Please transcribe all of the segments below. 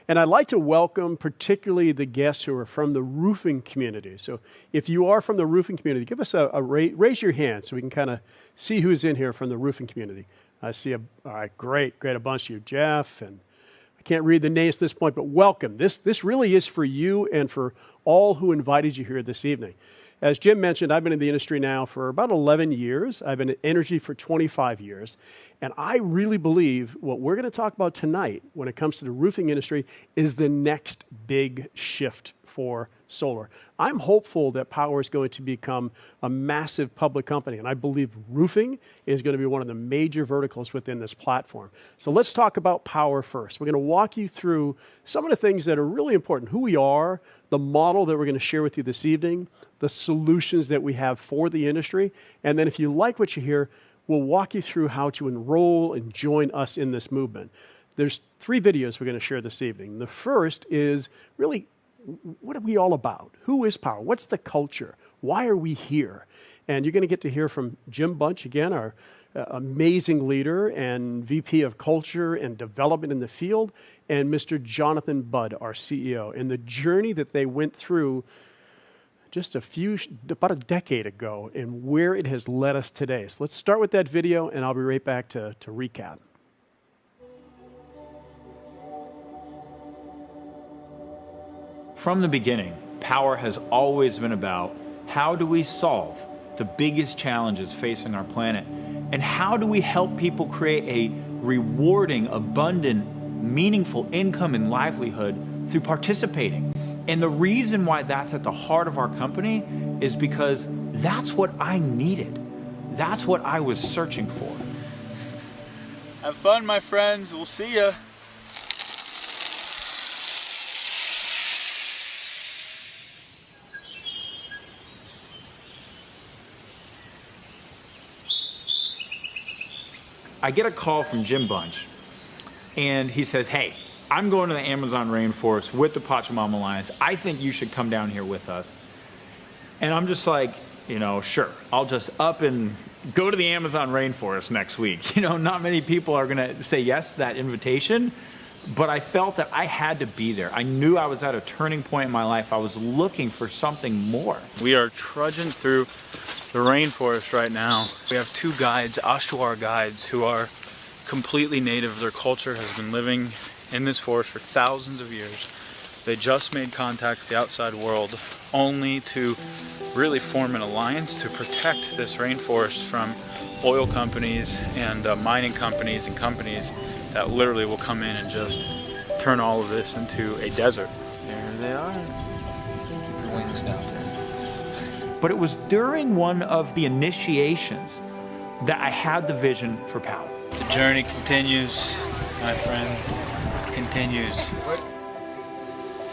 And I'd like to welcome particularly the guests who are from the roofing community. So if you are from the roofing community, give us raise your hand so we can kind of see who's in here from the roofing community. I see all right, great, a bunch of you, Jeff, and I can't read the names at this point, but welcome. This really is for you and for all who invited you here this evening. As Jim mentioned, I've been in the industry now for about 11 years. I've been in energy for 25 years. And I really believe what we're going to talk about tonight when it comes to the roofing industry is the next big shift for solar. I'm hopeful that Powur is going to become a massive public company, and I believe roofing is going to be one of the major verticals within this platform. So let's talk about Powur first. We're going to walk you through some of the things that are really important, who we are, the model that we're going to share with you this evening, the solutions that we have for the industry, and then if you like what you hear, we'll walk you through how to enroll and join us in this movement. There's 3 videos we're going to share this evening. The first is really, what are we all about? Who is Powur? What's the culture? Why are we here? And you're going to get to hear from Jim Bunch, again, our amazing leader and VP of Culture and Development in the field, and Mr. Jonathan Budd, our CEO, and the journey that they went through just about a decade ago and where it has led us today. So let's start with that video, and I'll be right back to recap. From the beginning, Powur has always been about how do we solve the biggest challenges facing our planet, and how do we help people create a rewarding, abundant, meaningful income and livelihood through participating. And the reason why that's at the heart of our company is because that's what I needed. That's what I was searching for. Have fun, my friends. We'll see ya. I get a call from Jim Bunch, and he says, hey, I'm going to the Amazon rainforest with the Pachamama Alliance. I think you should come down here with us. And I'm just like, sure, I'll just up and go to the Amazon rainforest next week. Not many people are going to say yes to that invitation, but I felt that I had to be there. I knew I was at a turning point in my life. I was looking for something more. We are trudging through the rainforest right now. We have 2 guides, Ashwar guides, who are completely native. Their culture has been living in this forest for thousands of years. They just made contact with the outside world only to really form an alliance to protect this rainforest from oil companies and mining companies and companies that literally will come in and just turn all of this into a desert. There they are. Keep your wings down there. But it was during one of the initiations that I had the vision for Powur. The journey continues, my friends. Continues.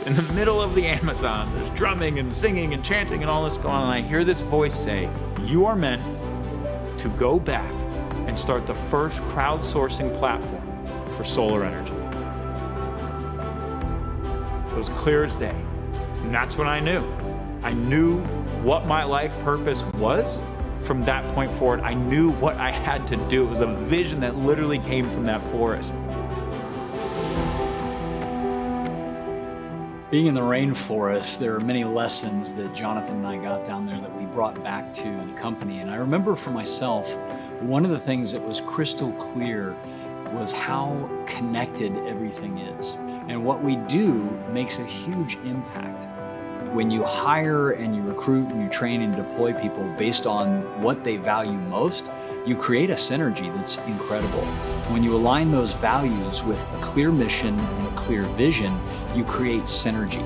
In the middle of the Amazon, there's drumming and singing and chanting and all this going on, and I hear this voice say, you are meant to go back and start the first crowdsourcing platform for solar energy. It was clear as day, and that's when I knew. I knew what my life purpose was. From that point forward, I knew what I had to do. It was a vision that literally came from that forest. Being in the rainforest, there are many lessons that Jonathan and I got down there that we brought back to the company. And I remember for myself, one of the things that was crystal clear was how connected everything is. And what we do makes a huge impact. When you hire and you recruit and you train and deploy people based on what they value most, you create a synergy that's incredible. When you align those values with a clear mission and a clear vision, you create synergy.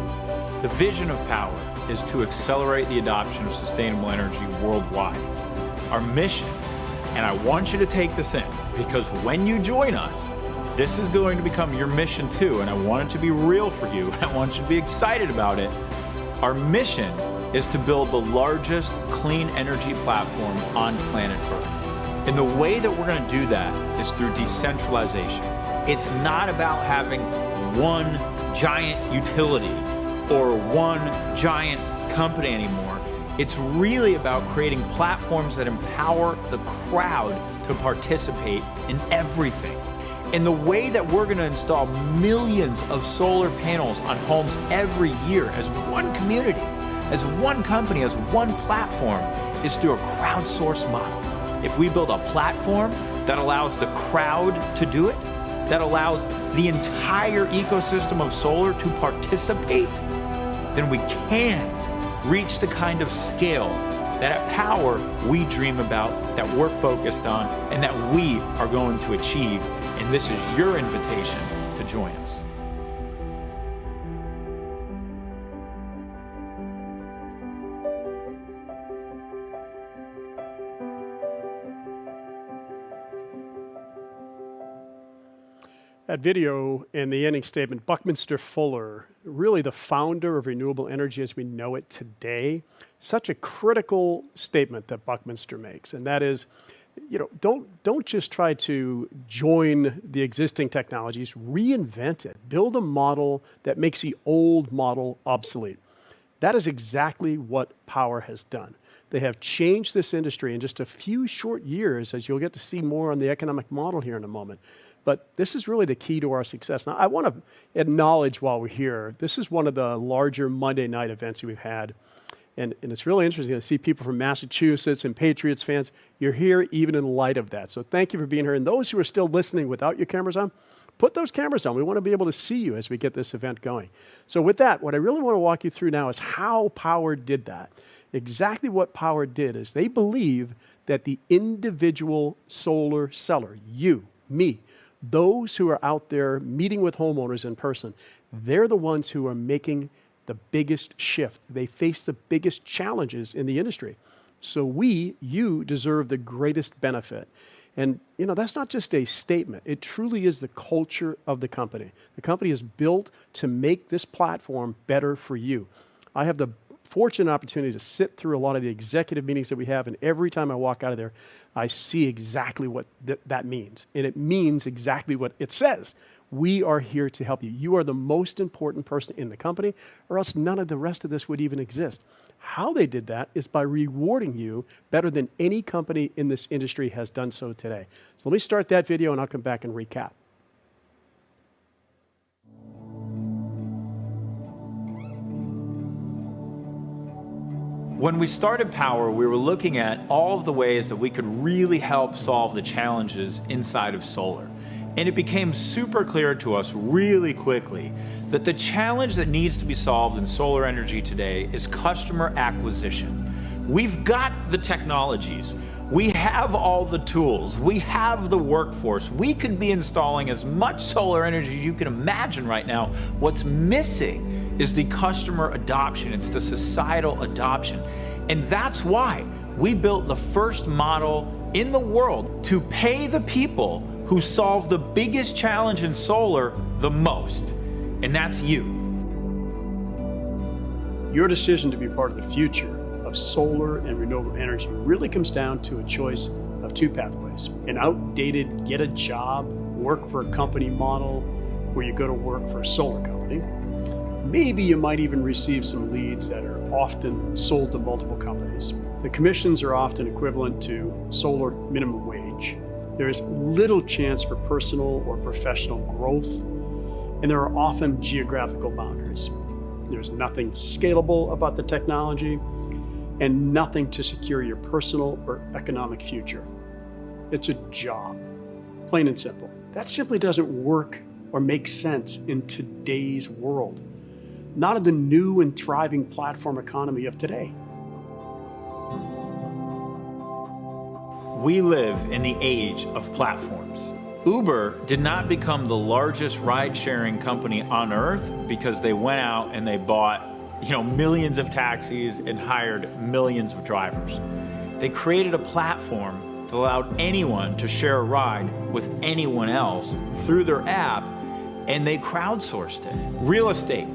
The vision of Powur is to accelerate the adoption of sustainable energy worldwide. Our mission, and I want you to take this in, because when you join us, this is going to become your mission too, and I want it to be real for you, and I want you to be excited about it. Our mission is to build the largest clean energy platform on planet Earth. And the way that we're going to do that is through decentralization. It's not about having one giant utility or one giant company anymore. It's really about creating platforms that empower the crowd to participate in everything. And the way that we're going to install millions of solar panels on homes every year as one community, as one company, as one platform, is through a crowdsourced model. If we build a platform that allows the crowd to do it, that allows the entire ecosystem of solar to participate, then we can reach the kind of scale that at Powur we dream about, that we're focused on, and that we are going to achieve. And this is your invitation to join us. That video and the ending statement, Buckminster Fuller, really the founder of renewable energy as we know it today, such a critical statement that Buckminster makes, and that is, don't just try to join the existing technologies, reinvent it. Build a model that makes the old model obsolete. That is exactly what Powur has done. They have changed this industry in just a few short years, as you'll get to see more on the economic model here in a moment. But this is really the key to our success. Now, I want to acknowledge while we're here, this is one of the larger Monday night events we've had. And it's really interesting to see people from Massachusetts and Patriots fans. You're here even in light of that. So thank you for being here. And those who are still listening without your cameras on, put those cameras on. We want to be able to see you as we get this event going. So with that, what I really want to walk you through now is how Powur did that. Exactly what Powur did is they believe that the individual solar seller, you, me, those who are out there meeting with homeowners in person, they're the ones who are making the biggest shift. They face the biggest challenges in the industry. So you deserve the greatest benefit. And that's not just a statement. It truly is the culture of the company. The company is built to make this platform better for you. I have the fortunate opportunity to sit through a lot of the executive meetings that we have, and every time I walk out of there, I see exactly what that means. And it means exactly what it says. We are here to help you. You are the most important person in the company, or else none of the rest of this would even exist. How they did that is by rewarding you better than any company in this industry has done so today. So let me start that video and I'll come back and recap. When we started Powur, we were looking at all of the ways that we could really help solve the challenges inside of solar. And it became super clear to us really quickly that the challenge that needs to be solved in solar energy today is customer acquisition. We've got the technologies. We have all the tools. We have the workforce. We could be installing as much solar energy as you can imagine right now. What's missing is the customer adoption. It's the societal adoption. And that's why we built the first model in the world to pay the people who solve the biggest challenge in solar the most, and that's you. Your decision to be part of the future of solar and renewable energy really comes down to a choice of two pathways. An outdated get a job, work for a company model where you go to work for a solar company. Maybe you might even receive some leads that are often sold to multiple companies. The commissions are often equivalent to solar minimum wage. There is little chance for personal or professional growth, and there are often geographical boundaries. There's nothing scalable about the technology and nothing to secure your personal or economic future. It's a job, plain and simple. That simply doesn't work or make sense in today's world, not in the new and thriving platform economy of today. We live in the age of platforms. Uber did not become the largest ride-sharing company on earth because they went out and they bought, millions of taxis and hired millions of drivers. They created a platform that allowed anyone to share a ride with anyone else through their app, and they crowdsourced it. Real estate,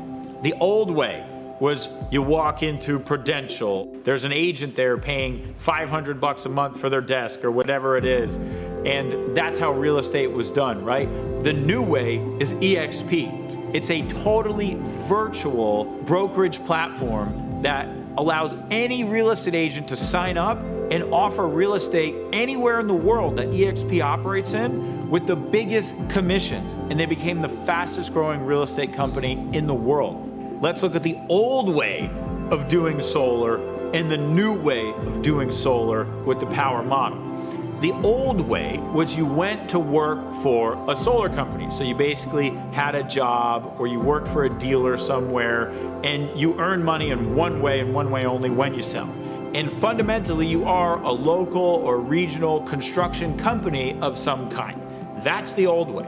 the old way was you walk into Prudential, there's an agent there paying $500 a month for their desk or whatever it is, and that's how real estate was done, right? The new way is EXP. It's a totally virtual brokerage platform that allows any real estate agent to sign up and offer real estate anywhere in the world that EXP operates in with the biggest commissions, and they became the fastest growing real estate company in the world. Let's look at the old way of doing solar and the new way of doing solar with the Powur model. The old way was you went to work for a solar company. So you basically had a job or you worked for a dealer somewhere and you earn money in one way and one way only when you sell. And fundamentally, you are a local or regional construction company of some kind. That's the old way.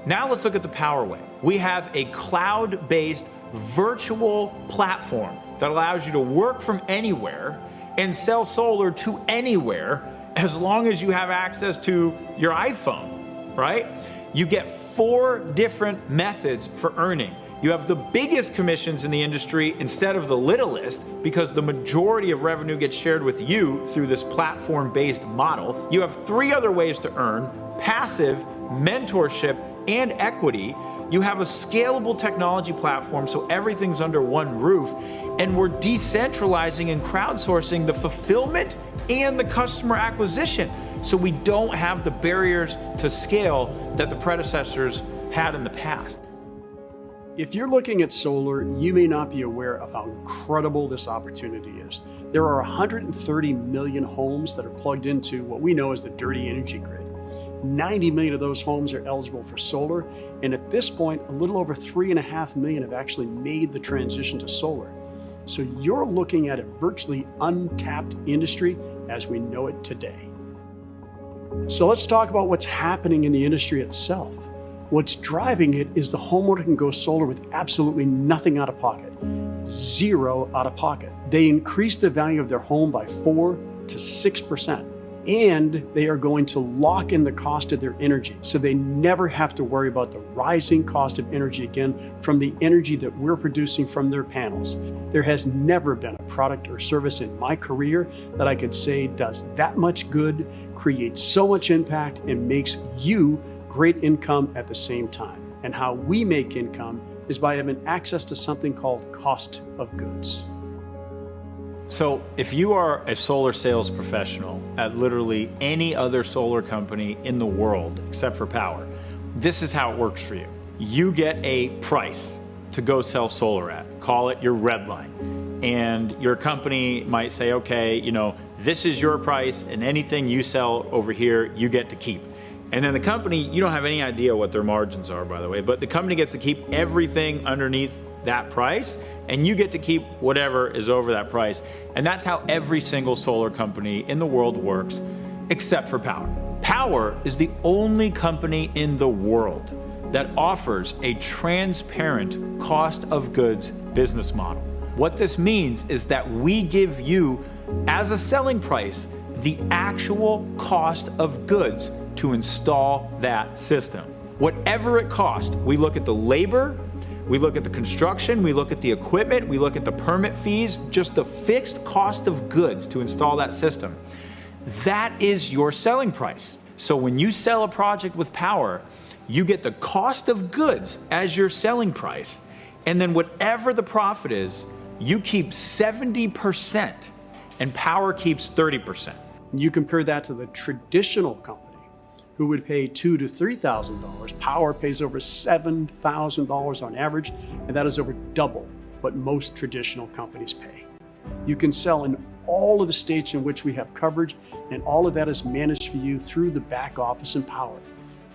Now let's look at the Powur way. We have a cloud-based virtual platform that allows you to work from anywhere and sell solar to anywhere as long as you have access to your iPhone, right? You get 4 different methods for earning. You have the biggest commissions in the industry instead of the littlest, because the majority of revenue gets shared with you through this platform-based model. You have 3 other ways to earn: passive, mentorship, and equity. You have a scalable technology platform, so everything's under one roof, and we're decentralizing and crowdsourcing the fulfillment and the customer acquisition, so we don't have the barriers to scale that the predecessors had in the past. If you're looking at solar, you may not be aware of how incredible this opportunity is. There are 130 million homes that are plugged into what we know as the dirty energy grid. 90 million of those homes are eligible for solar, and at this point, a little over 3.5 million have actually made the transition to solar. So you're looking at a virtually untapped industry as we know it today. So let's talk about what's happening in the industry itself. What's driving it is the homeowner can go solar with absolutely nothing out of pocket, 0 out of pocket. They increase the value of their home by 4 to 6%. And they are going to lock in the cost of their energy, so they never have to worry about the rising cost of energy again from the energy that we're producing from their panels. There has never been a product or service in my career that I could say does that much good, creates so much impact, and makes you great income at the same time. And how we make income is by having access to something called cost of goods. So if you are a solar sales professional at literally any other solar company in the world except for Powur, this is how it works for you. You get a price to go sell solar at, call it your red line. And your company might say, okay, you know, this is your price and anything you sell over here, you get to keep. And then the company, you don't have any idea what their margins are, by the way, but the company gets to keep everything underneath that price, and you get to keep whatever is over that price. And that's how every single solar company in the world works, except for Powur. Powur is the only company in the world that offers a transparent cost of goods business model. What this means is that we give you, as a selling price, the actual cost of goods to install that system. Whatever it costs, we look at the labor, we look at the construction, we look at the equipment, we look at the permit fees, just the fixed cost of goods to install that system. That is your selling price. So when you sell a project with Powur, you get the cost of goods as your selling price, and then whatever the profit is, you keep 70% and Powur keeps 30%. You compare that to the traditional company who would pay $2,000 to $3,000. Powur pays over $7,000 on average, and that is over double what most traditional companies pay. You can sell in all of the states in which we have coverage, and all of that is managed for you through the back office in Powur.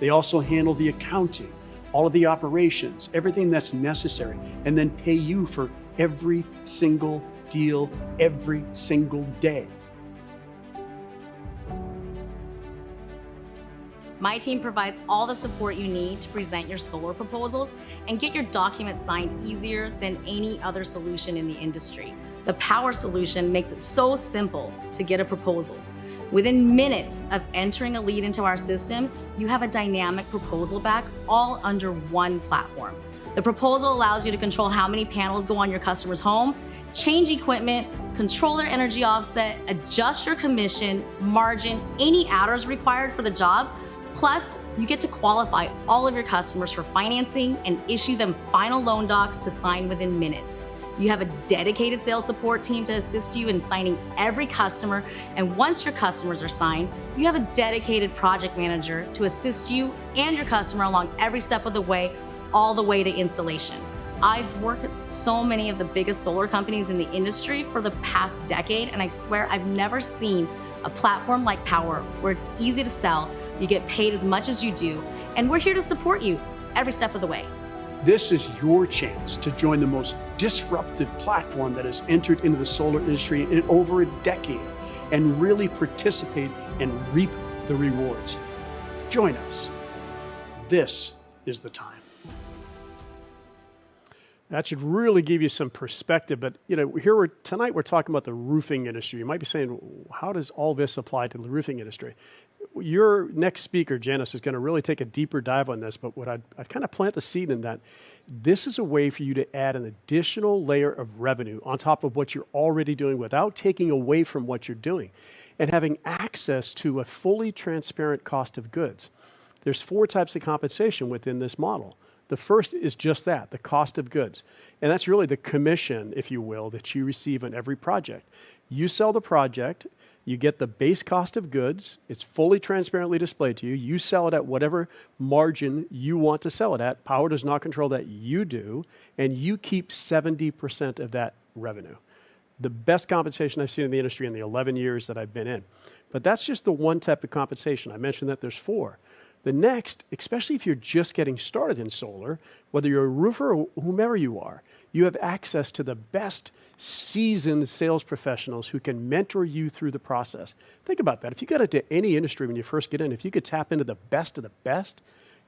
They also handle the accounting, all of the operations, everything that's necessary, and then pay you for every single deal, every single day. My team provides all the support you need to present your solar proposals and get your documents signed easier than any other solution in the industry. The Powur solution makes it so simple to get a proposal. Within minutes of entering a lead into our system, you have a dynamic proposal back, all under one platform. The proposal allows you to control how many panels go on your customer's home, change equipment, control their energy offset, adjust your commission, margin, any adders required for the job. Plus, you get to qualify all of your customers for financing and issue them final loan docs to sign within minutes. You have a dedicated sales support team to assist you in signing every customer. And once your customers are signed, you have a dedicated project manager to assist you and your customer along every step of the way, all the way to installation. I've worked at so many of the biggest solar companies in the industry for the past decade, and I swear I've never seen a platform like Powur where it's easy to sell, you get paid as much as you do, and we're here to support you every step of the way. This is your chance to join the most disruptive platform that has entered into the solar industry in over a decade and really participate and reap the rewards. Join us. This is the time. That should really give you some perspective. But tonight we're talking about the roofing industry. You might be saying, how does all this apply to the roofing industry? Your next speaker, Janice, is going to really take a deeper dive on this. But what I'd kind of plant the seed in that this is a way for you to add an additional layer of revenue on top of what you're already doing without taking away from what you're doing and having access to a fully transparent cost of goods. There's 4 types of compensation within this model. The first is just that, the cost of goods. And that's really the commission, if you will, that you receive on every project. You sell the project, you get the base cost of goods, it's fully transparently displayed to you. You sell it at whatever margin you want to sell it at. Powur does not control that, you do, and you keep 70% of that revenue. The best compensation I've seen in the industry in the 11 years that I've been in. But that's just the one type of compensation. I mentioned that there's 4. The next, especially if you're just getting started in solar, whether you're a roofer or whomever you are, you have access to the best seasoned sales professionals who can mentor you through the process. Think about that. If you got into any industry when you first get in, if you could tap into the best of the best,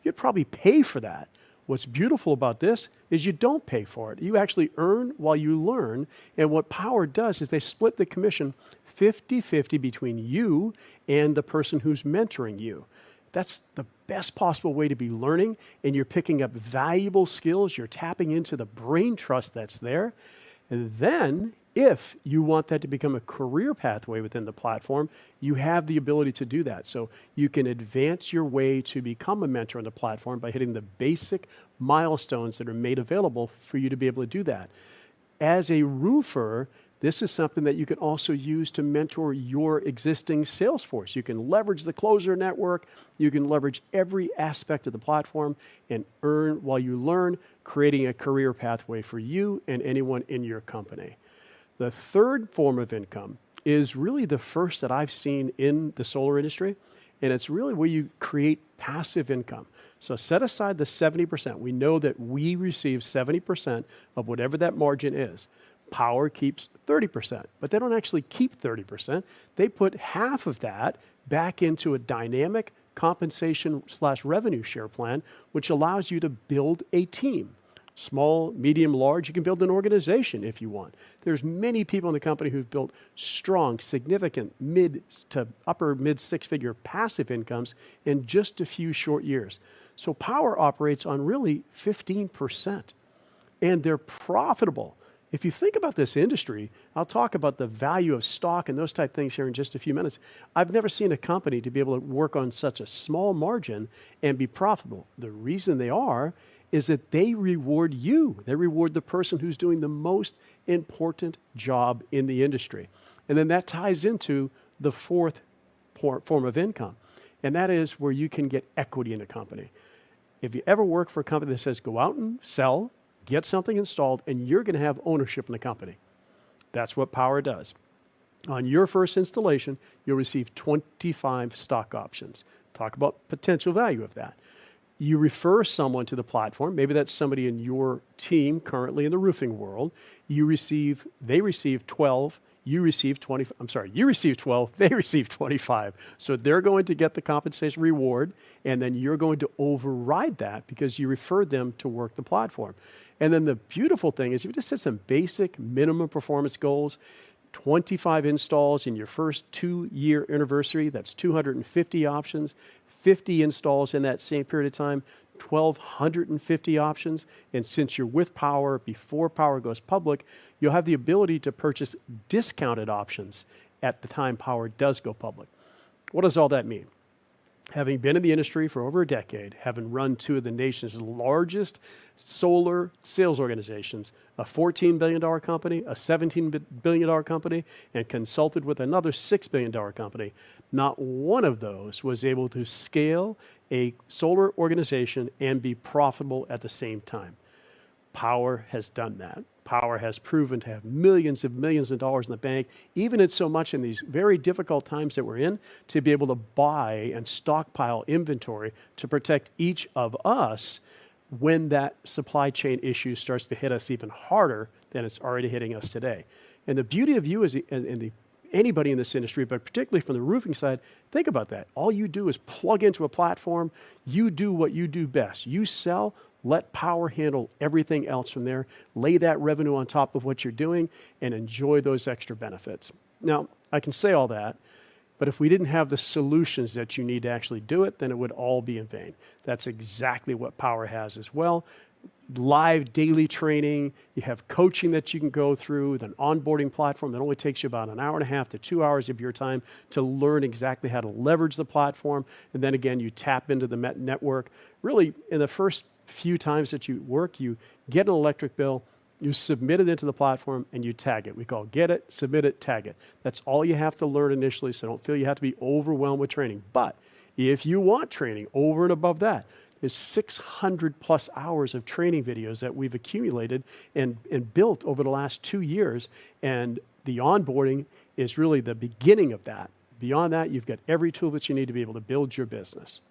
you'd probably pay for that. What's beautiful about this is you don't pay for it. You actually earn while you learn. And what Powur does is they split the commission 50-50 between you and the person who's mentoring you. That's the best possible way to be learning, and you're picking up valuable skills. You're tapping into the brain trust that's there. And then, if you want that to become a career pathway within the platform, you have the ability to do that. So you can advance your way to become a mentor on the platform by hitting the basic milestones that are made available for you to be able to do that. As a roofer, this is something that you can also use to mentor your existing sales force. You can leverage the closer network. You can leverage every aspect of the platform and earn while you learn, creating a career pathway for you and anyone in your company. The third form of income is really the first that I've seen in the solar industry, and it's really where you create passive income. So set aside the 70%. We know that we receive 70% of whatever that margin is. Powur keeps 30%, but they don't actually keep 30%. They put half of that back into a dynamic compensation/revenue share plan, which allows you to build a team. Small, medium, large, you can build an organization if you want. There's many people in the company who've built strong, significant mid to upper mid 6-figure passive incomes in just a few short years. So Powur operates on really 15%, and they're profitable. If you think about this industry, I'll talk about the value of stock and those type things here in just a few minutes. I've never seen a company to be able to work on such a small margin and be profitable. The reason they are is that they reward you. They reward the person who's doing the most important job in the industry. And then that ties into the 4th form of income, and that is where you can get equity in a company. If you ever work for a company that says go out and sell, get something installed, and you're going to have ownership in the company. That's what Powur does. On your first installation, you'll receive 25 stock options. Talk about potential value of that. You refer someone to the platform. Maybe that's somebody in your team currently in the roofing world. They receive 12. You receive 20. You receive 12. They receive 25. So they're going to get the compensation reward, and then you're going to override that because you referred them to work the platform. And then the beautiful thing is you just set some basic minimum performance goals, 25 installs in your first 2-year anniversary. That's 250 options, 50 installs in that same period of time, 1,250 options. And since you're with Powur, before Powur goes public, you'll have the ability to purchase discounted options at the time Powur does go public. What does all that mean? having been in the industry for over a decade, having run two of the nation's largest solar sales organizations, a $14 billion company, a $17 billion company, and consulted with another $6 billion company, not one of those was able to scale a solar organization and be profitable at the same time. Powur has done that. Powur has proven to have millions of dollars in the bank, even in so much in these very difficult times that we're in, to be able to buy and stockpile inventory to protect each of us when that supply chain issue starts to hit us even harder than it's already hitting us today. And the beauty of you as anybody in this industry, but particularly from the roofing side, think about that. All you do is plug into a platform. You do what you do best. You sell. Let Powur handle everything else from there. Lay that revenue on top of what you're doing and enjoy those extra benefits. Now, I can say all that, but if we didn't have the solutions that you need to actually do it, then it would all be in vain. That's exactly what Powur has as well. Live daily training. You have coaching that you can go through with an onboarding platform that only takes you about an hour and a half to 2 hours of your time to learn exactly how to leverage the platform. And then again, you tap into the network. Really, in the first few times that you work, you get an electric bill, you submit it into the platform, and you tag it. We call get it, submit it, tag it. That's all you have to learn initially, so don't feel you have to be overwhelmed with training. But if you want training over and above that, there's 600 plus hours of training videos that we've accumulated and built over the last 2 years, and the onboarding is really the beginning of that. Beyond that, you've got every tool that you need to be able to build your business.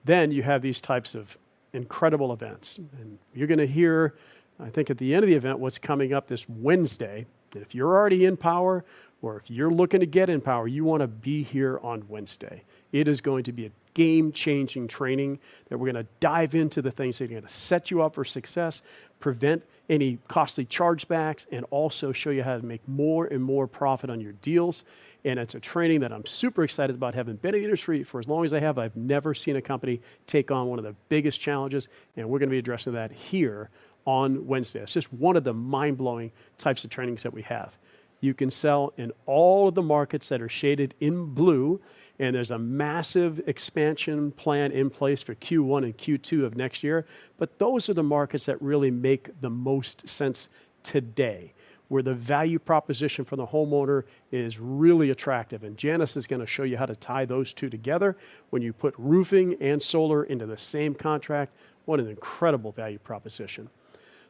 Then you have these types of incredible events. And you're going to hear, I think at the end of the event, what's coming up this Wednesday. And if you're already in Powur, or if you're looking to get in Powur, you want to be here on Wednesday. It is going to be a game-changing training that we're going to dive into the things that are going to set you up for success, prevent any costly chargebacks, and also show you how to make more and more profit on your deals. And it's a training that I'm super excited about. Having been in the industry for as long as I have, I've never seen a company take on one of the biggest challenges, and we're going to be addressing that here on Wednesday. It's just one of the mind-blowing types of trainings that we have. You can sell in all of the markets that are shaded in blue, and there's a massive expansion plan in place for Q1 and Q2 of next year. But those are the markets that really make the most sense today, where the value proposition for the homeowner is really attractive. And Janice is going to show you how to tie those two together. When you put roofing and solar into the same contract, what an incredible value proposition.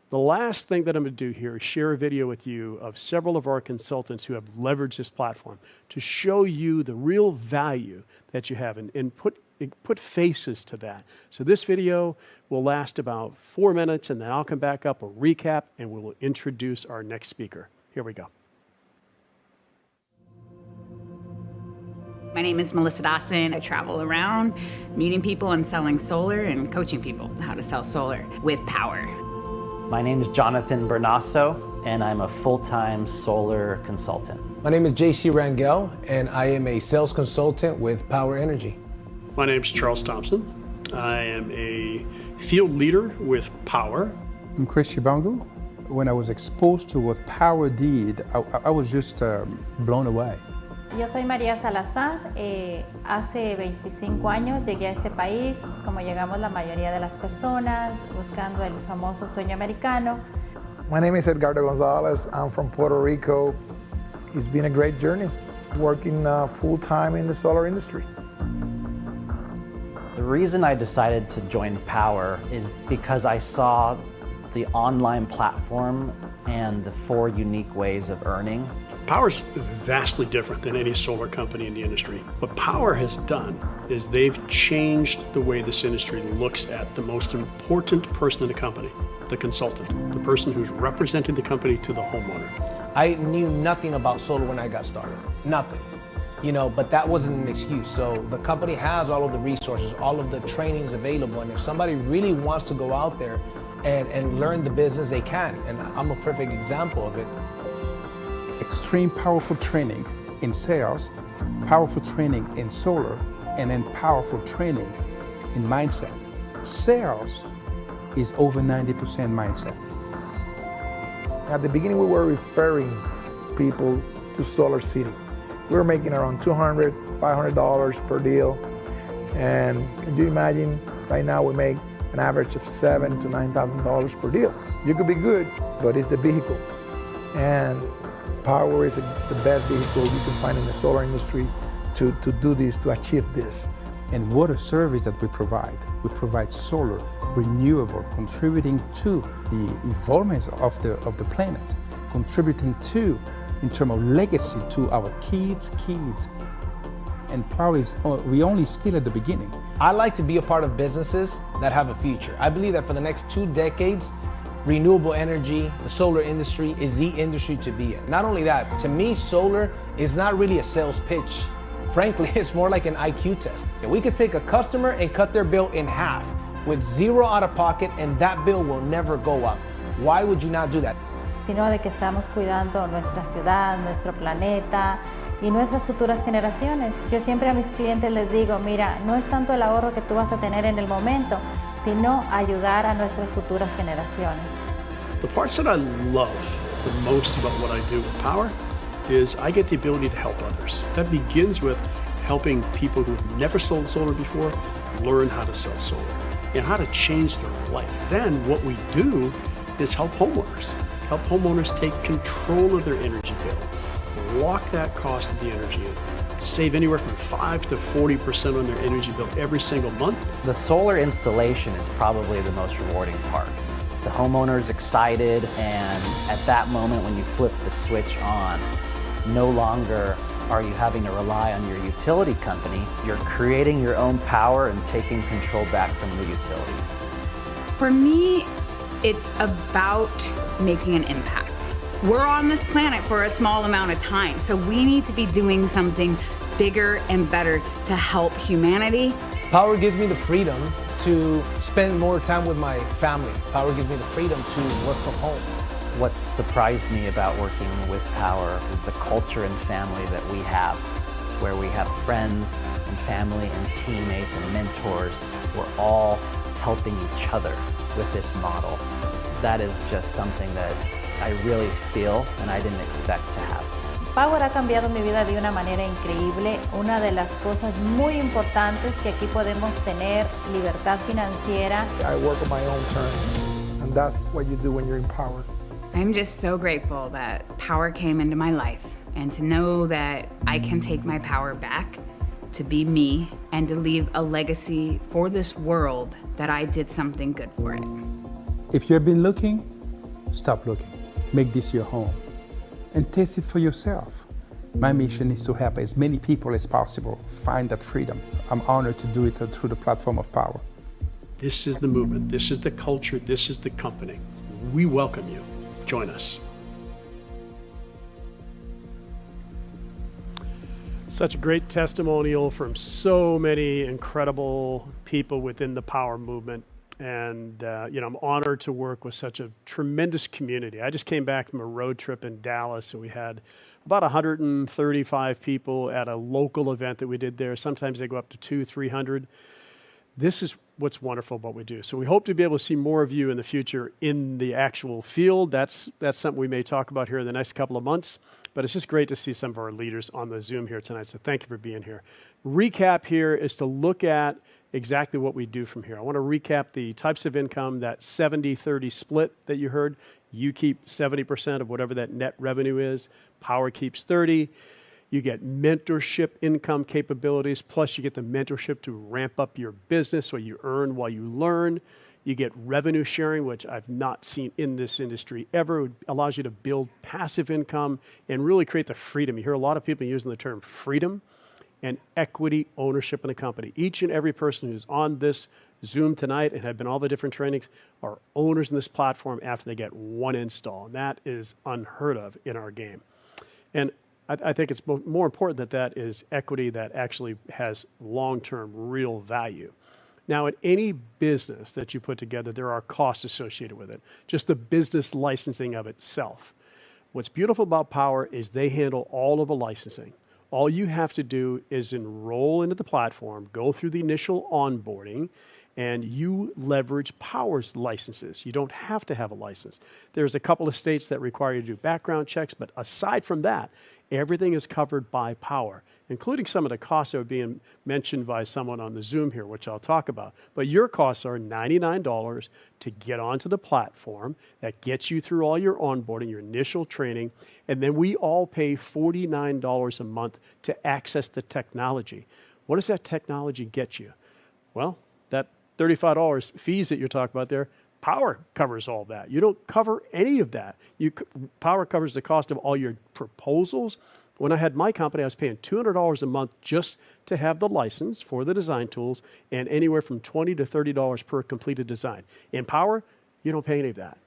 The last thing that I'm going to do here is share a video with you of several of our consultants who have leveraged this platform to show you the real value that you have and put faces to that. So this video will last about 4 minutes, and then I'll come back up, we'll recap, and we will introduce our next speaker. Here we go. My name is Melissa Dawson. I travel around meeting people and selling solar and coaching people how to sell solar with Powur. My name is Jonathan Bernasso, and I'm a full-time solar consultant. My name is JC Rangel, and I am a sales consultant with Powur Energy. My name is Charles Thompson. I am a field leader with Powur. I'm Chris Chibango. When I was exposed to what Powur did, I was just blown away. Yo soy María Salazar. Hace 25 años llegué a este país, como llegamos la mayoría de las personas, buscando el famoso sueño americano. My name is Edgardo Gonzalez. I'm from Puerto Rico. It's been a great journey, working full-time in the solar industry. The reason I decided to join Powur is because I saw the online platform and the 4 unique ways of earning. Powur's vastly different than any solar company in the industry. What Powur has done is they've changed the way this industry looks at the most important person in the company, the consultant, the person who's representing the company to the homeowner. I knew nothing about solar when I got started, nothing. But that wasn't an excuse. So the company has all of the resources, all of the trainings available, and if somebody really wants to go out there and learn the business, they can, and I'm a perfect example of it. Extreme powerful training in sales, powerful training in solar, and then powerful training in mindset. Sales is over 90% mindset. At the beginning, we were referring people to Solar City. We were making around $200, $500 per deal. And can you imagine, right now we make an average of $7,000 to $9,000 per deal. You could be good, but it's the vehicle. And Powur is the best vehicle you can find in the solar industry to do this, to achieve this. And what a service that we provide. We provide solar, renewable, contributing to the evolvement of the planet, contributing to, in terms of legacy, to our kids' kids. And Powur is, we only still at the beginning. I like to be a part of businesses that have a future. I believe that for the next 2 decades, renewable energy, the solar industry is the industry to be in. Not only that, to me, solar is not really a sales pitch. Frankly, it's more like an IQ test. We could take a customer and cut their bill in half with 0 out of pocket, and that bill will never go up. Why would you not do that? Sino de que estamos cuidando nuestra ciudad, nuestro planeta y nuestras futuras generaciones. Yo siempre a mis clientes les digo, mira, no es tanto el ahorro que tú vas a tener en el momento, sino ayudar a nuestras futuras generaciones. The parts that I love the most about what I do with Powur is I get the ability to help others. That begins with helping people who have never sold solar before learn how to sell solar and how to change their life. Then what we do is help homeowners take control of their energy bill, lock that cost of the energy in, save anywhere from 5 to 40% on their energy bill every single month. The solar installation is probably the most rewarding part. The homeowner's excited, and at that moment when you flip the switch on, no longer are you having to rely on your utility company. You're creating your own power and taking control back from the utility. For me, it's about making an impact. We're on this planet for a small amount of time, so we need to be doing something bigger and better to help humanity. Powur gives me the freedom to spend more time with my family. Powur gives me the freedom to work from home. What surprised me about working with Powur is the culture and family that we have, where we have friends and family and teammates and mentors. We're all helping each other with this model. That is just something that I really feel and I didn't expect to have. Powur ha cambiado mi vida de una manera increíble. Una de las cosas muy importantes que aquí podemos tener libertad financiera. I work on my own terms, and that's what you do when you're in Powur. I'm just so grateful that Powur came into my life, and to know that I can take my power back to be me and to leave a legacy for this world that I did something good for it. If you have been looking, stop looking. Make this your home and taste it for yourself. My mission is to help as many people as possible find that freedom. I'm honored to do it through the platform of Powur. This is the movement, this is the culture, this is the company. We welcome you. Join us. Such a great testimonial from so many incredible people within the Powur movement. And, I'm honored to work with such a tremendous community. I just came back from a road trip in Dallas, and we had about 135 people at a local event that we did there. Sometimes they go up to 200-300. This is what's wonderful about what we do. So we hope to be able to see more of you in the future in the actual field. That's something we may talk about here in the next couple of months. But it's just great to see some of our leaders on the Zoom here tonight. So thank you for being here. Recap here is to look at exactly what we do from here. I want to recap the types of income, that 70-30 split that you heard. You keep 70% of whatever that net revenue is. Powur keeps 30. You get mentorship income capabilities, plus you get the mentorship to ramp up your business, so you earn while you learn. You get revenue sharing, which I've not seen in this industry ever. It allows you to build passive income and really create the freedom. You hear a lot of people using the term freedom and equity ownership in the company. Each and every person who's on this Zoom tonight and have been all the different trainings are owners in this platform after they get one install. And that is unheard of in our game. And I think it's more important that is equity that actually has long-term real value. Now, at any business that you put together, there are costs associated with it, just the business licensing of itself. What's beautiful about Powur is they handle all of the licensing. All you have to do is enroll into the platform, go through the initial onboarding, and you leverage Powur's licenses. You don't have to have a license. There's a couple of states that require you to do background checks, but aside from that, everything is covered by Powur, including some of the costs that are being mentioned by someone on the Zoom here, which I'll talk about. But your costs are $99 to get onto the platform. That gets you through all your onboarding, your initial training, and then we all pay $49 a month to access the technology. What does that technology get you? Well, that $35 fees that you're talking about there, Powur covers all that. You don't cover any of that. Powur covers the cost of all your proposals. When I had my company, I was paying $200 a month just to have the license for the design tools, and anywhere from $20 to $30 per completed design. In Powur, you don't pay any of that.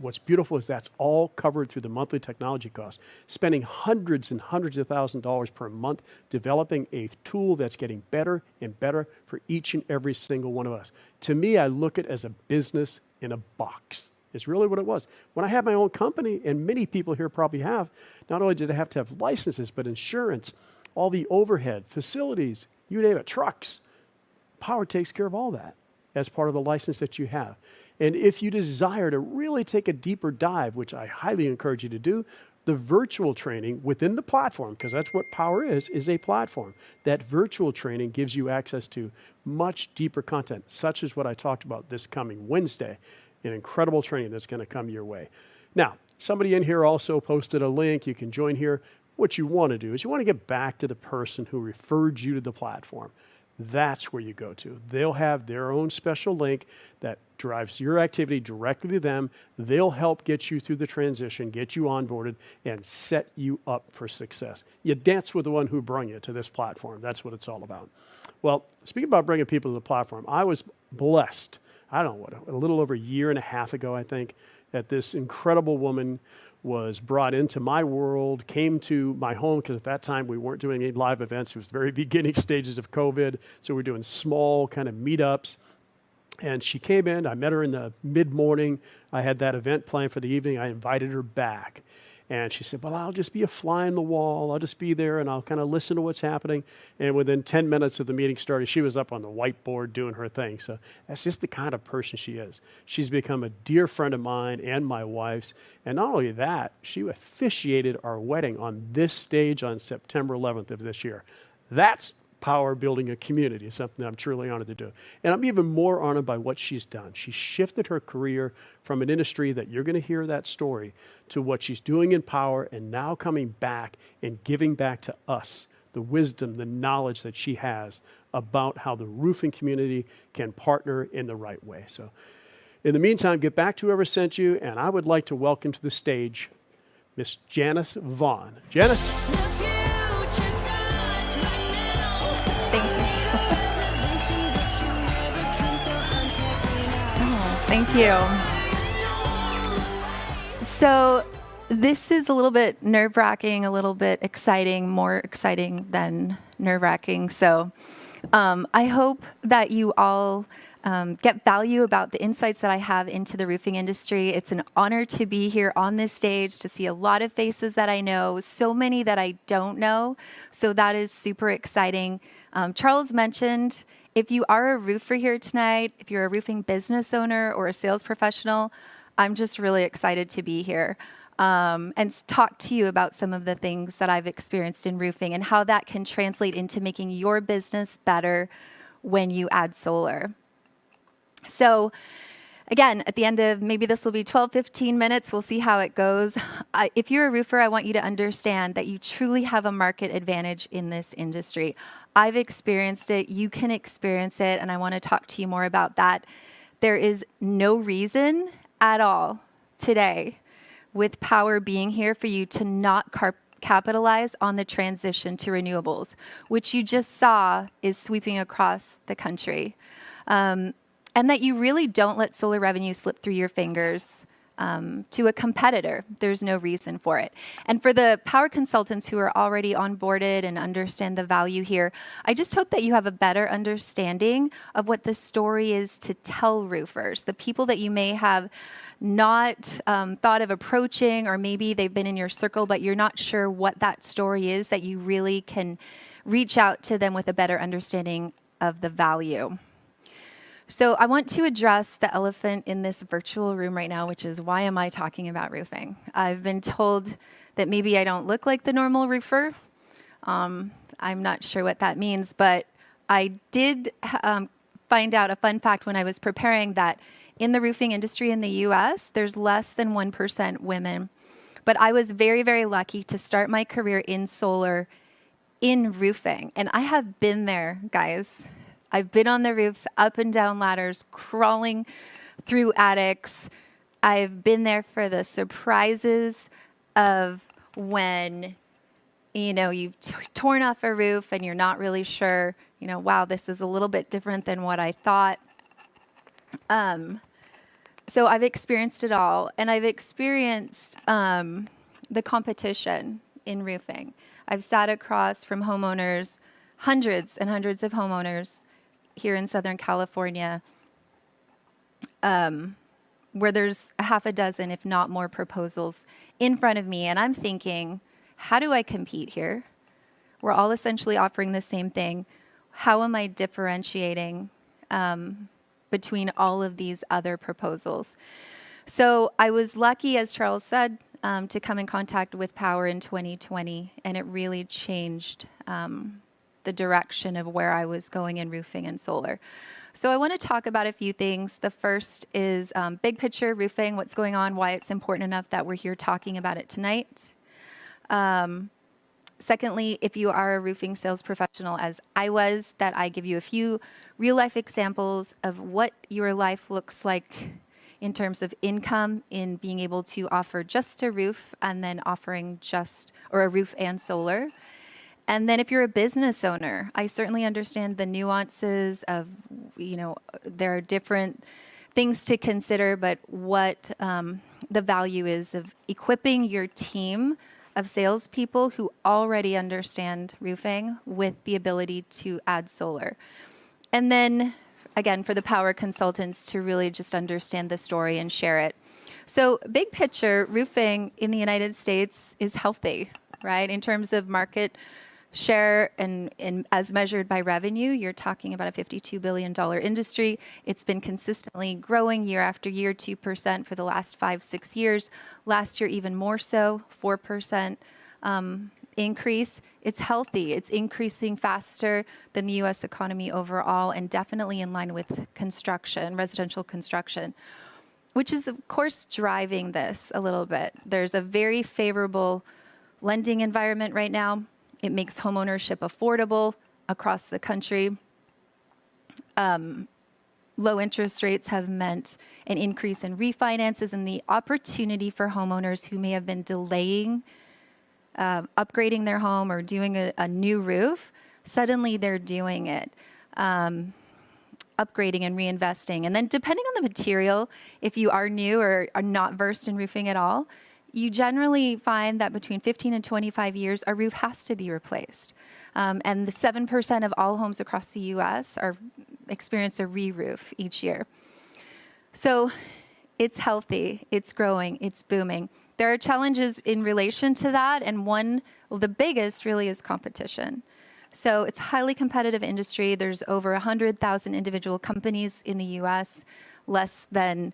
What's beautiful is that's all covered through the monthly technology costs. Spending hundreds and hundreds of thousands of dollars per month developing a tool that's getting better and better for each and every single one of us. To me, I look at it as a business in a box. It's really what it was. When I had my own company, and many people here probably have, not only did I have to have licenses, but insurance, all the overhead, facilities, you name it, trucks. Powur takes care of all that as part of the license that you have. And if you desire to really take a deeper dive, which I highly encourage you to do, the virtual training within the platform, because that's what Powur is a platform. That virtual training gives you access to much deeper content, such as what I talked about this coming Wednesday, an incredible training that's going to come your way. Now, somebody in here also posted a link. You can join here. What you want to do is you want to get back to the person who referred you to the platform. That's where you go to. They'll have their own special link that drives your activity directly to them. They'll help get you through the transition, get you onboarded, and set you up for success. You dance with the one who brought you to this platform. That's what it's all about. Well, speaking about bringing people to the platform, I was blessed, I don't know, a little over a year and a half ago, I think, that this incredible woman was brought into my world, came to my home, because at that time we weren't doing any live events. It was the very beginning stages of COVID, so we were doing small kind of meetups. And she came in, I met her in the mid-morning. I had that event planned for the evening. I invited her back. And she said, well, I'll just be a fly on the wall. I'll just be there and I'll kind of listen to what's happening. And within 10 minutes of the meeting started, she was up on the whiteboard doing her thing. So that's just the kind of person she is. She's become a dear friend of mine and my wife's. And not only that, she officiated our wedding on this stage on September 11th of this year. That's Powur building a community, something that I'm truly honored to do. And I'm even more honored by what she's done. She shifted her career from an industry that you're going to hear that story to what she's doing in Powur, and now coming back and giving back to us the wisdom, the knowledge that she has about how the roofing community can partner in the right way. So in the meantime, get back to whoever sent you, and I would like to welcome to the stage Miss Janice Vaughn. Janice. Thank you. So this is a little bit nerve-wracking, a little bit exciting, more exciting than nerve-wracking. So I hope that you all get value about the insights that I have into the roofing industry. It's an honor to be here on this stage, to see a lot of faces that I know, so many that I don't know. So that is super exciting. Charles mentioned, if you are a roofer here tonight, if you're a roofing business owner or a sales professional, I'm just really excited to be here and talk to you about some of the things that I've experienced in roofing and how that can translate into making your business better when you add solar. So again, at the end of, maybe this will be 12, 15 minutes, we'll see how it goes. If you're a roofer, I want you to understand that you truly have a market advantage in this industry. I've experienced it, you can experience it, and I want to talk to you more about that. There is no reason at all today, with Powur being here, for you to not capitalize on the transition to renewables, which you just saw is sweeping across the country. And that you really don't let solar revenue slip through your fingers to a competitor. There's no reason for it. And for the Powur consultants who are already onboarded and understand the value here, I just hope that you have a better understanding of what the story is to tell roofers, the people that you may have not thought of approaching, or maybe they've been in your circle, but you're not sure what that story is, that you really can reach out to them with a better understanding of the value. So I want to address the elephant in this virtual room right now, which is why am I talking about roofing? I've been told that maybe I don't look like the normal roofer. I'm not sure what that means, but I did find out a fun fact when I was preparing that in the roofing industry in the US, there's less than 1% women. But I was very, very lucky to start my career in solar in roofing. And I have been there, guys. I've been on the roofs, up and down ladders, crawling through attics. I've been there for the surprises of when, you've torn off a roof and you're not really sure, wow, this is a little bit different than what I thought. So I've experienced it all, and I've experienced the competition in roofing. I've sat across from homeowners, hundreds and hundreds of homeowners here in Southern California, where there's a half a dozen, if not more, proposals in front of me. And I'm thinking, how do I compete here? We're all essentially offering the same thing. How am I differentiating between all of these other proposals? So I was lucky, as Charles said, to come in contact with Powur in 2020, and it really changed the direction of where I was going in roofing and solar. So I want to talk about a few things. The first is big picture roofing, what's going on, why it's important enough that we're here talking about it tonight. Secondly, if you are a roofing sales professional, as I was, that I give you a few real-life examples of what your life looks like in terms of income in being able to offer just a roof and then offering a roof and solar. And then if you're a business owner, I certainly understand the nuances of, there are different things to consider, but what the value is of equipping your team of salespeople who already understand roofing with the ability to add solar. And then, again, for the Powur consultants to really just understand the story and share it. So big picture, roofing in the United States is healthy, right? In terms of market share and as measured by revenue, you're talking about a $52 billion industry. It's been consistently growing year after year, 2% for the last 5-6 years. Last year, even more so, 4% increase. It's healthy. It's increasing faster than the U.S. economy overall, and definitely in line with construction, residential construction, which is, of course, driving this a little bit. There's a very favorable lending environment right now. It makes homeownership affordable across the country. Low interest rates have meant an increase in refinances and the opportunity for homeowners who may have been delaying upgrading their home or doing a new roof. Suddenly they're doing it, upgrading and reinvesting. And then depending on the material, if you are new or are not versed in roofing at all, you generally find that between 15 and 25 years, a roof has to be replaced. And the 7% of all homes across the U.S. experience a re-roof each year. So it's healthy, it's growing, it's booming. There are challenges in relation to that, and the biggest really is competition. So it's a highly competitive industry. There's over 100,000 individual companies in the U.S. Less than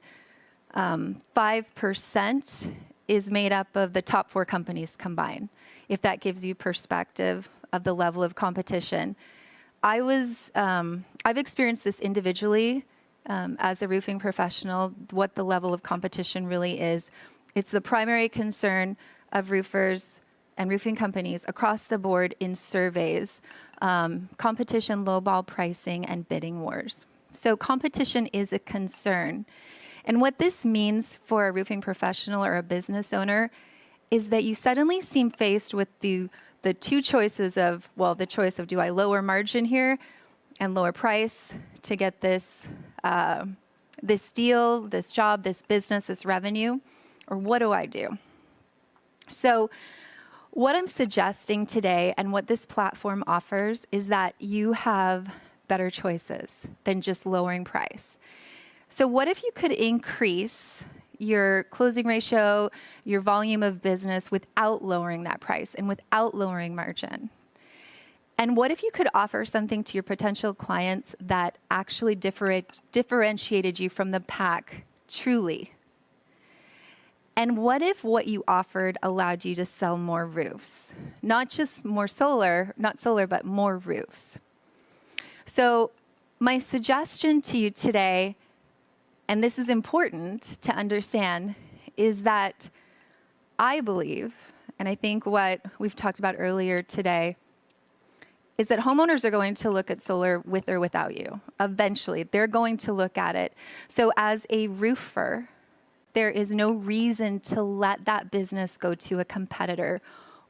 5% is made up of the top 4 companies combined, if that gives you perspective of the level of competition. I've experienced this individually as a roofing professional, what the level of competition really is. It's the primary concern of roofers and roofing companies across the board in surveys, competition, lowball pricing, and bidding wars. So competition is a concern. And what this means for a roofing professional or a business owner is that you suddenly seem faced with the two choices of, the choice of, do I lower margin here and lower price to get this deal, this job, this business, this revenue, or what do I do? So what I'm suggesting today and what this platform offers is that you have better choices than just lowering price. So what if you could increase your closing ratio, your volume of business without lowering that price and without lowering margin? And what if you could offer something to your potential clients that actually differentiated you from the pack truly? And what if what you offered allowed you to sell more roofs? Not just more solar, not solar, but more roofs. So my suggestion to you today, and this is important to understand, is that I believe, and I think what we've talked about earlier today, is that homeowners are going to look at solar with or without you. Eventually, they're going to look at it. So as a roofer, there is no reason to let that business go to a competitor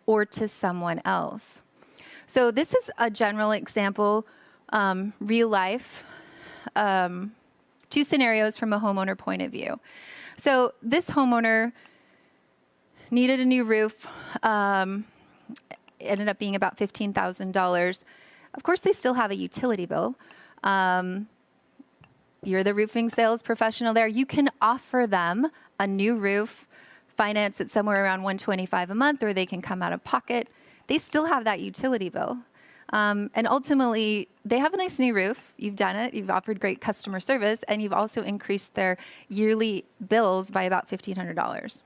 or to someone else. So this is a general example, real life, 2 scenarios from a homeowner point of view. So this homeowner needed a new roof, ended up being about $15,000. Of course, they still have a utility bill. You're the roofing sales professional there. You can offer them a new roof, finance it somewhere around $125 a month, or they can come out of pocket. They still have that utility bill. And ultimately, they have a nice new roof. You've done it. You've offered great customer service, and you've also increased their yearly bills by about $1,500.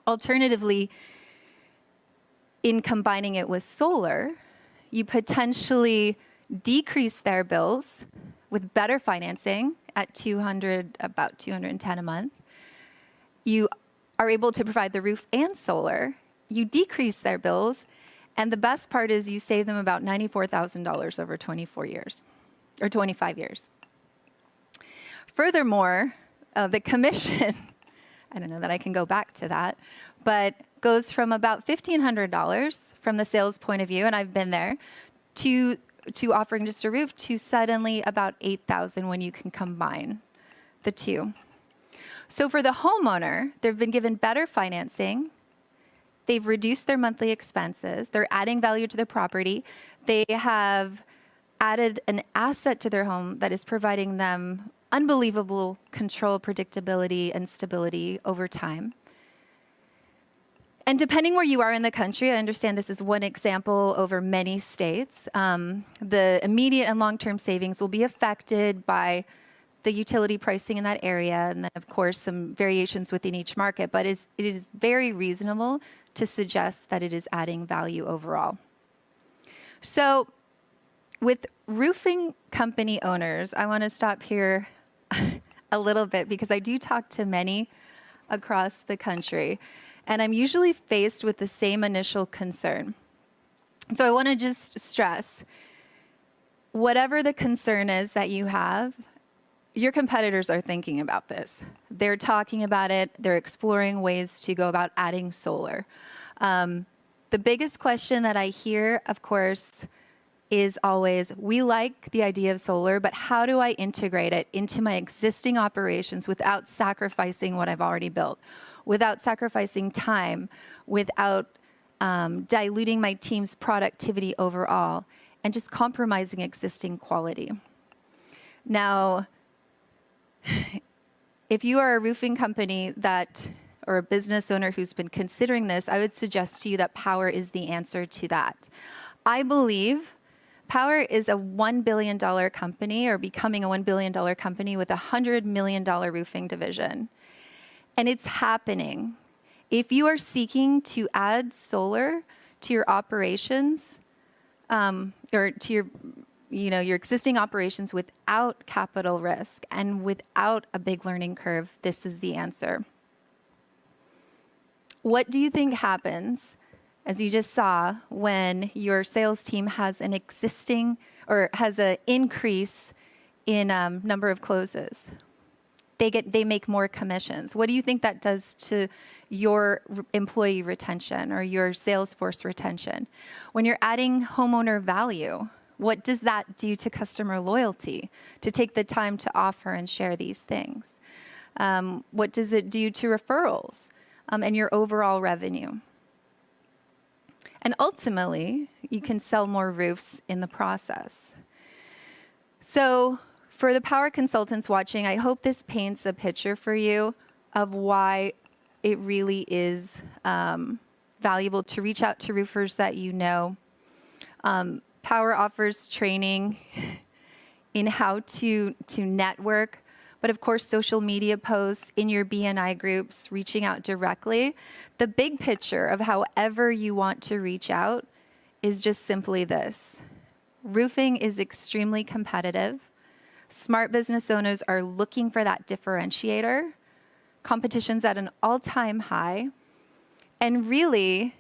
Alternatively, in combining it with solar, you potentially decrease their bills with better financing at about $210 a month. You are able to provide the roof and solar. You decrease their bills, and the best part is you save them about $94,000 over 24 years, or 25 years. Furthermore, the commission, I don't know that I can go back to that, but goes from about $1,500 from the sales point of view, and I've been there, to offering just a roof, to suddenly about $8,000 when you can combine the two. So for the homeowner, they've been given better financing. They've reduced their monthly expenses. They're adding value to their property. They have added an asset to their home that is providing them unbelievable control, predictability, and stability over time. And depending where you are in the country, I understand this is one example over many states, the immediate and long-term savings will be affected by the utility pricing in that area, and then, of course, some variations within each market, but it is very reasonable to suggest that it is adding value overall. So with roofing company owners, I want to stop here a little bit because I do talk to many across the country, and I'm usually faced with the same initial concern. So I want to just stress, whatever the concern is that you have, your competitors are thinking about this. They're talking about it. They're exploring ways to go about adding solar. The biggest question that I hear, of course, is always, we like the idea of solar, but how do I integrate it into my existing operations without sacrificing what I've already built, without sacrificing time, without diluting my team's productivity overall, and just compromising existing quality? Now, if you are a roofing company or a business owner who's been considering this, I would suggest to you that Powur is the answer to that. I believe Powur is a $1 billion company, or becoming a $1 billion company with a $100 million roofing division. And it's happening. If you are seeking to add solar to your operations, or to your existing operations without capital risk and without a big learning curve, this is the answer. What do you think happens, as you just saw, when your sales team has an increase in number of closes? They make more commissions. What do you think that does to your employee retention or your sales force retention? When you're adding homeowner value, what does that do to customer loyalty, to take the time to offer and share these things? What does it do to referrals and your overall revenue? And ultimately, you can sell more roofs in the process. So for the Powur consultants watching, I hope this paints a picture for you of why it really is valuable to reach out to roofers that you know. Powur offers training in how to network, but of course, social media posts in your BNI groups, reaching out directly. The big picture of however you want to reach out is just simply this. Roofing is extremely competitive. Smart business owners are looking for that differentiator. Competition's at an all-time high. And really,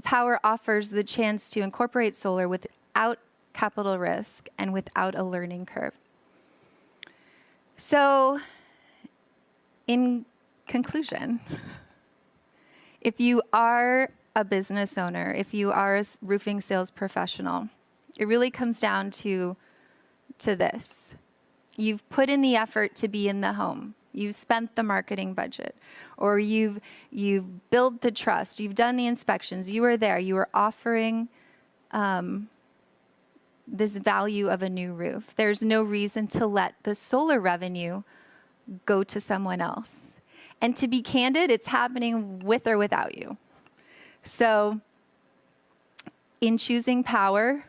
Powur offers the chance to incorporate solar without capital risk and without a learning curve. So, in conclusion, if you are a business owner, if you are a roofing sales professional, it really comes down to this. You've put in the effort to be in the home. You've spent the marketing budget, or you've built the trust. You've done the inspections. You were there. You were offering this value of a new roof. There's no reason to let the solar revenue go to someone else. And to be candid, it's happening with or without you. So in choosing Powur,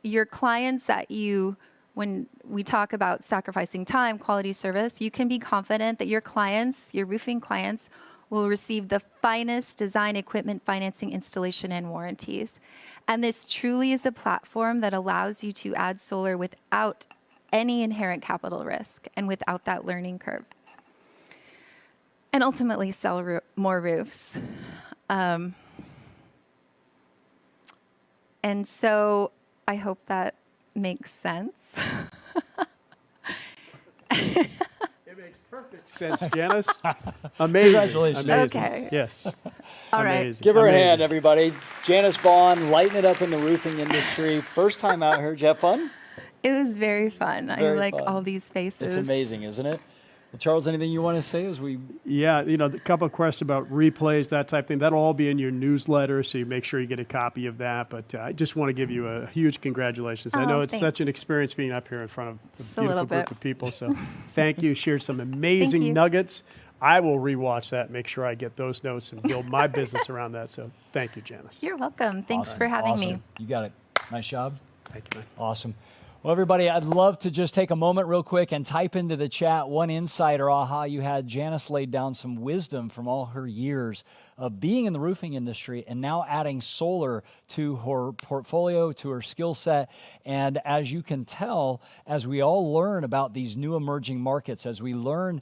your clients that when we talk about sacrificing time, quality service, you can be confident that your clients, your roofing clients, will receive the finest design, equipment, financing, installation, and warranties. And this truly is a platform that allows you to add solar without any inherent capital risk and without that learning curve. And ultimately sell more roofs. And so I hope that makes sense. It makes perfect sense, Janice. Amazing. Congratulations. Amazing. Okay. Yes. All right. Amazing. Give her a Amazing. hand, everybody. Janice Vaughn, lighting it up in the roofing industry. First time out here. Did you have fun? It was very fun. Very I like fun. all these faces. It's amazing, isn't it? Well, Charles, anything you want to say as we... Yeah, a couple of questions about replays, that type of thing. That'll all be in your newsletter, so you make sure you get a copy of that. But I just want to give you a huge congratulations. I know it's thanks. such an experience being up here in front of Just a a beautiful little group bit. of people. So thank you. Shared some Thank amazing you. nuggets. I will rewatch that, make sure I get those notes and build my business around that. So thank you, Janice. You're welcome. Thanks Awesome. for having Awesome. me. You got it. Nice job. Thank you, man. Awesome. Well, everybody, I'd love to just take a moment real quick and type into the chat one insight or aha you had. Janice laid down some wisdom from all her years of being in the roofing industry and now adding solar to her portfolio, to her skill set. And as you can tell, as we all learn about these new emerging markets, as we learn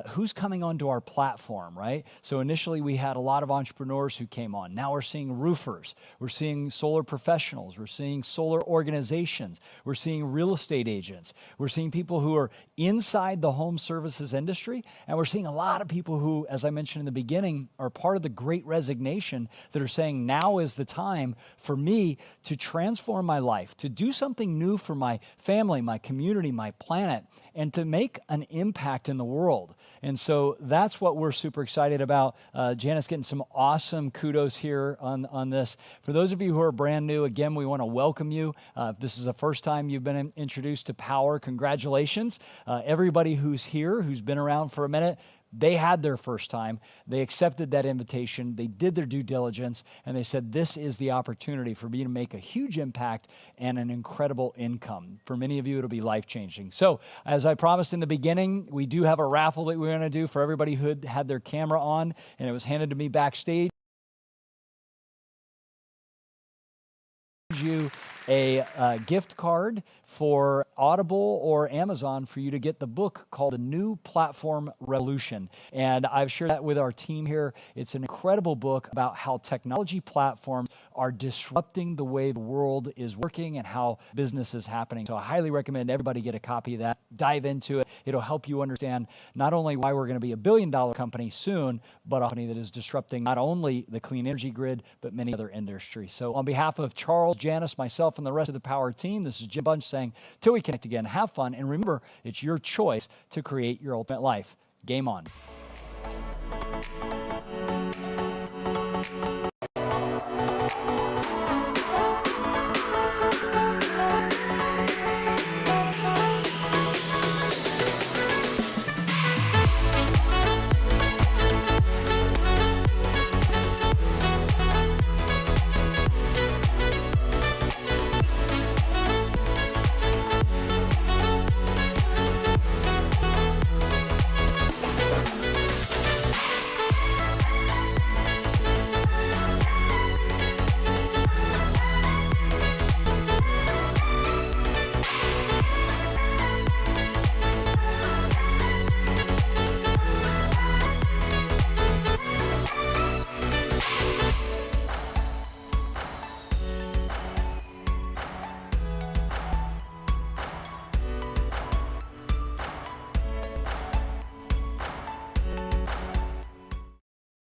who's coming onto our platform, right? So initially we had a lot of entrepreneurs who came on. Now we're seeing roofers. We're seeing solar professionals. We're seeing solar organizations. We're seeing real estate agents. We're seeing people who are inside the home services industry. And we're seeing a lot of people who, as I mentioned in the beginning, are part of the Great Resignation that are saying now is the time for me to transform my life, to do something new for my family, my community, my planet, and to make an impact in the world. And so that's what we're super excited about. Janice getting some awesome kudos here on this. For those of you who are brand new, again, we want to welcome you. If this is the first time you've been introduced to Powur, congratulations. Everybody who's here, who's been around for a minute, they had their first time. They accepted that invitation. They did their due diligence, and they said, this is the opportunity for me to make a huge impact and an incredible income. For many of you, it'll be life-changing. So, as I promised in the beginning, we do have a raffle that we're going to do for everybody who had their camera on, and it was handed to me backstage. You a gift card for Audible or Amazon for you to get the book called The New Platform Revolution. And I've shared that with our team here. It's an incredible book about how technology platforms are disrupting the way the world is working and how business is happening. So I highly recommend everybody get a copy of that. Dive into it. It'll help you understand not only why we're going to be a billion-dollar company soon, but a company that is disrupting not only the clean energy grid, but many other industries. So on behalf of Charles, Janice, myself, and the rest of the Powur team, this is Jim Bunch saying, till we connect again, have fun, and remember, it's your choice to create your ultimate life. Game on.